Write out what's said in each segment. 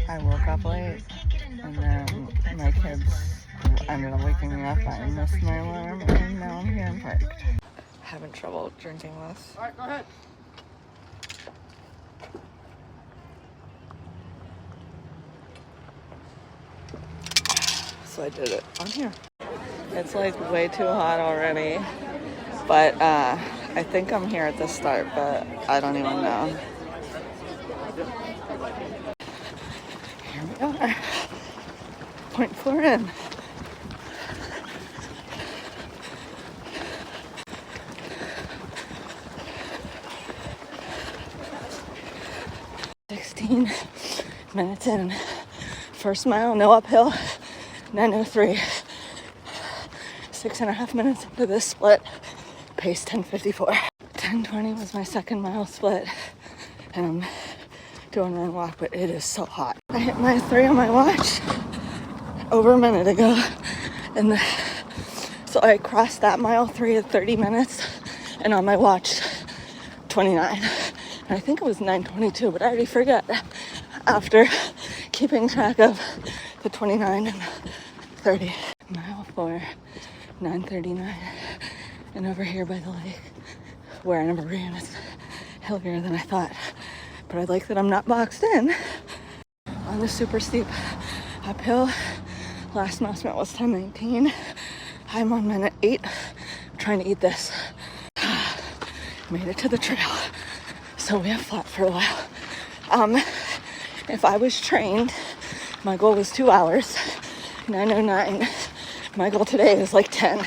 I woke up late, and then my kids ended up waking me up. I missed my alarm, and now I'm here and parked. Having trouble drinking this. All right, go ahead. So I did it on here. It's like way too hot already, but I think I'm here at the start, but I don't even know. Here we are. 0.4 in. Minutes in. First mile, no uphill, 9:03. 6.5 minutes into this split, pace 10:54. 10:20 was my second mile split, and I'm doing run walk, but it is so hot. I hit my 3 on my watch over a minute ago, and so I crossed that mile 3 at 30 minutes, and on my watch 29. And I think it was 9:22, but I already forget after keeping track of the 29 and 30. Mile 4, 9:39, and over here by the lake where I never ran, it's hillier than I thought, but I like that I'm not boxed in on the super steep uphill. Last mile spent was 10:19. I'm on minute 8. I'm trying to eat this. Made it to the trail, so we have flat for a while. If I was trained, my goal was 2 hours, 9:09. My goal today is like 10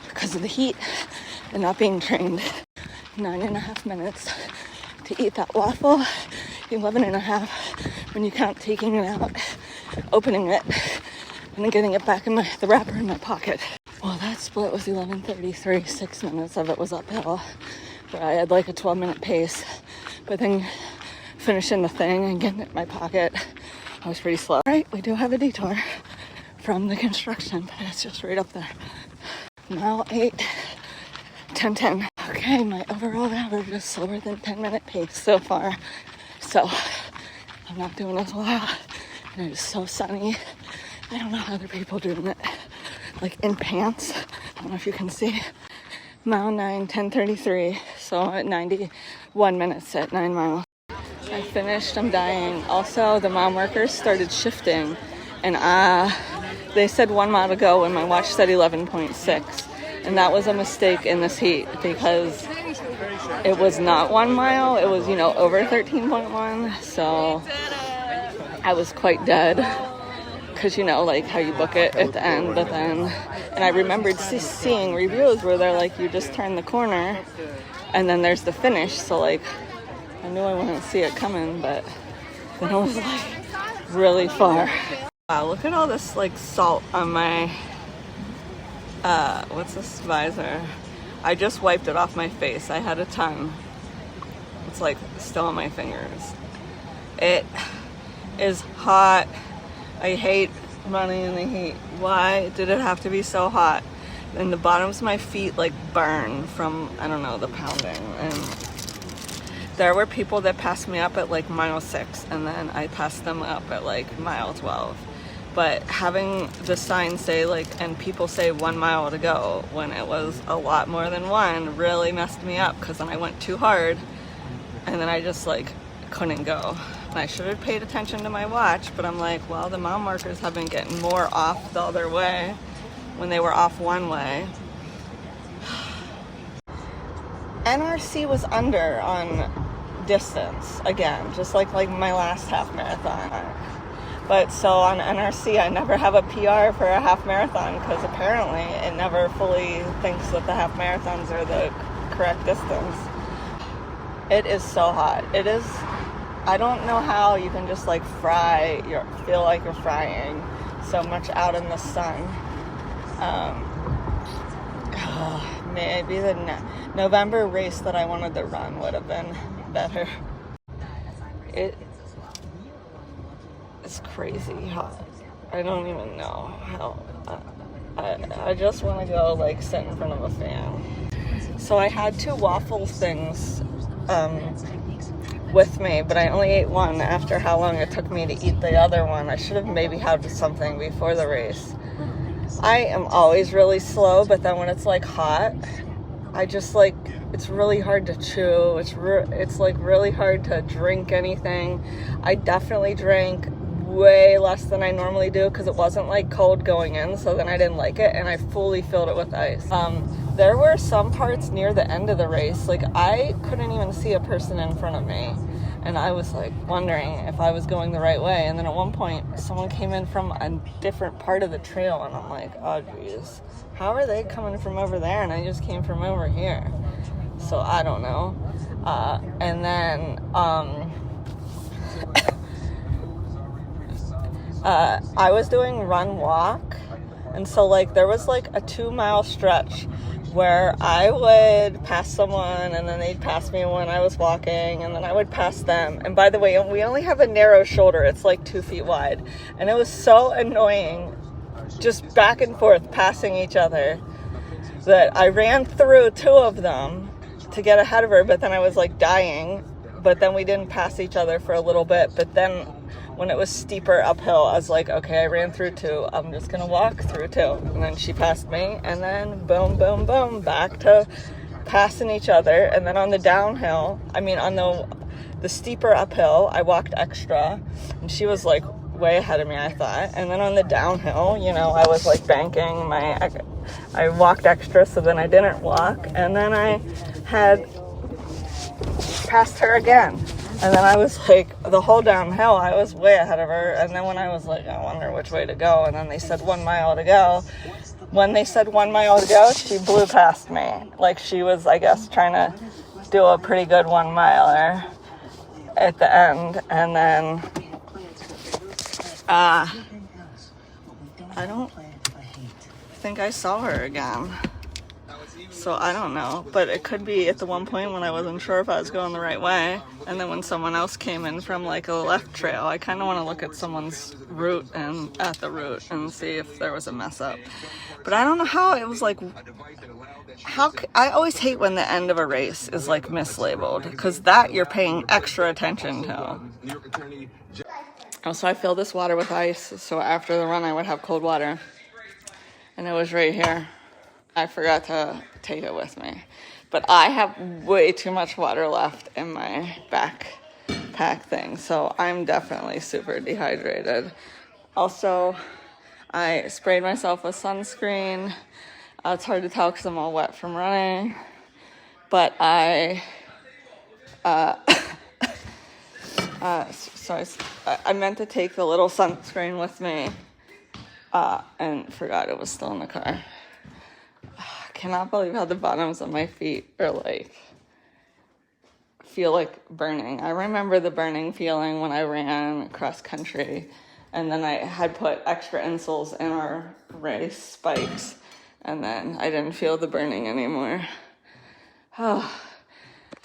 because of the heat and not being trained. 9.5 minutes to eat that waffle, 11.5 when you count taking it out, opening it, and then getting it back in the wrapper in my pocket. Well, that split was 11:33, 6 minutes of it was uphill, where I had like a 12-minute pace, but then finishing the thing and getting it in my pocket, I was pretty slow. Right, we do have a detour from the construction, but it's just right up there. Mile 8, 10:10. Okay, my overall average is slower than 10-minute pace so far, so I'm not doing as well. And it is so sunny. I don't know how other people doing it, like in pants. I don't know if you can see. Mile 9, 10:33, so at 91 minutes at 9 miles. I finished, I'm dying. Also, the mile markers started shifting, and they said 1 mile to go when my watch said 11.6, and that was a mistake in this heat because it was not 1 mile, it was, over 13.1, so I was quite dead. Because, like how you book it at the end, but then, and I remembered seeing reviews where they're like, you just turn the corner and then there's the finish. So like, I knew I wouldn't see it coming, but then it was like really far. Wow, look at all this like salt on my, what's this visor? I just wiped it off my face. I had a ton. It's like still on my fingers. It is hot. I hate running in the heat. Why did it have to be so hot? And the bottoms of my feet like burn from, I don't know, the pounding. And there were people that passed me up at like mile 6, and then I passed them up at like mile 12. But having the sign say like, and people say 1 mile to go when it was a lot more than 1 really messed me up, because then I went too hard and then I just like couldn't go. And I should have paid attention to my watch, but I'm like, well, the mile markers have been getting more off the other way when they were off one way. NRC was under on distance again, just like my last half marathon. But so on NRC, I never have a PR for a half marathon because apparently it never fully thinks that the half marathons are the correct distance. It is so hot. It is. I don't know how you can just like feel like you're frying so much out in the sun. Maybe the November race that I wanted to run would have been better. It is crazy hot. I don't even know how. I just want to go like sit in front of a fan. So I had 2 waffle things with me, but I only ate one after how long it took me to eat the other one. I should have maybe had something before the race. I am always really slow, but then when it's like hot, I just like, it's really hard to chew. It's like really hard to drink anything. I definitely drank way less than I normally do because it wasn't like cold going in, so then I didn't like it, and I fully filled it with ice. There were some parts near the end of the race, like I couldn't even see a person in front of me, and I was like wondering if I was going the right way, and then at one point someone came in from a different part of the trail, and I'm like, oh geez, how are they coming from over there and I just came from over here? So I don't know. And then I was doing run walk, and so like there was like a 2-mile stretch where I would pass someone and then they'd pass me when I was walking, and then I would pass them. And by the way, we only have a narrow shoulder, it's like 2 feet wide, and it was so annoying just back and forth passing each other that I ran through 2 of them to get ahead of her, but then I was like dying. But then we didn't pass each other for a little bit, but then when it was steeper uphill, I was like, okay, I ran through 2, I'm just gonna walk through 2. And then she passed me, and then boom, boom, boom, back to passing each other. And then on the downhill, on the steeper uphill, I walked extra, and she was like way ahead of me, I thought. And then on the downhill, I was like banking I walked extra, so then I didn't walk, and then I had passed her again. And then I was like, the whole downhill, I was way ahead of her. And then when I was like, I wonder which way to go, and then they said 1 mile to go. When they said 1 mile to go, she blew past me. Like she was, I guess, trying to do a pretty good 1 miler at the end. And then, I don't think I saw her again. So I don't know, but it could be at the one point when I wasn't sure if I was going the right way, and then when someone else came in from like a left trail, I kind of want to look at someone's route and at the route and see if there was a mess up. But I don't know how it was like. I always hate when the end of a race is like mislabeled, because that you're paying extra attention to. Oh, so I filled this water with ice, so after the run I would have cold water, and it was right here. I forgot to take it with me, but I have way too much water left in my backpack thing, so I'm definitely super dehydrated. Also, I sprayed myself with sunscreen. It's hard to tell because I'm all wet from running, but I meant to take the little sunscreen with me, and forgot it was still in the car. Cannot believe how the bottoms of my feet are like, feel like burning. I remember the burning feeling when I ran cross country, and then I had put extra insoles in our race spikes, and then I didn't feel the burning anymore. Oh,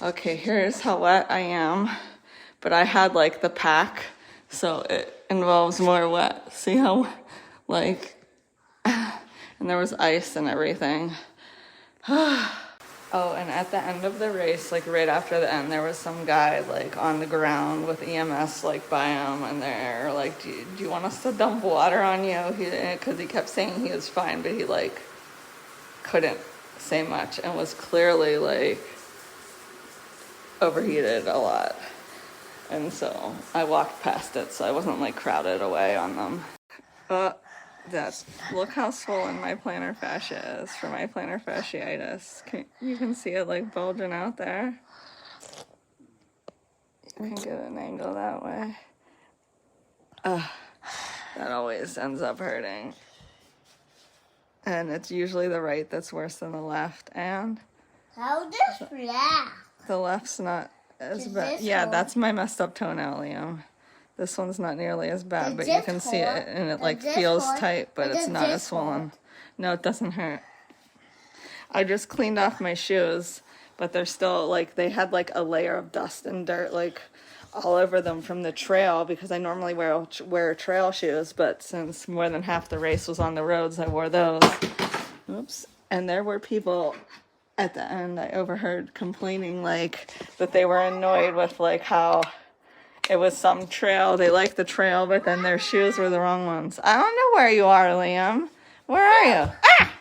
okay, here's how wet I am, but I had like the pack, so it involves more wet. See how like, and there was ice and everything. Oh, and at the end of the race, like right after the end, there was some guy like on the ground with EMS like by him, and they're like, do you want us to dump water on you? Because he kept saying he was fine, but he like couldn't say much and was clearly like overheated a lot. And so I walked past it, so I wasn't like crowded away on them. Look how swollen my plantar fascia is for my plantar fasciitis. You can see it like bulging out there. You can get an angle that way. That always ends up hurting. And it's usually the right that's worse than the left. And how does that? The left's not as bad. Yeah, that's my messed up toenail, Liam. This one's not nearly as bad, but you can see it, and it like feels tight, but it's not as swollen. No, it doesn't hurt. I just cleaned off my shoes, but they're still like, they had like a layer of dust and dirt like all over them from the trail, because I normally wear trail shoes, but since more than half the race was on the roads, I wore those. Oops. And there were people at the end, I overheard complaining, like, that they were annoyed with, like, how it was some trail. They liked the trail, but then their shoes were the wrong ones. I don't know where you are, Liam. Where are you? Ah!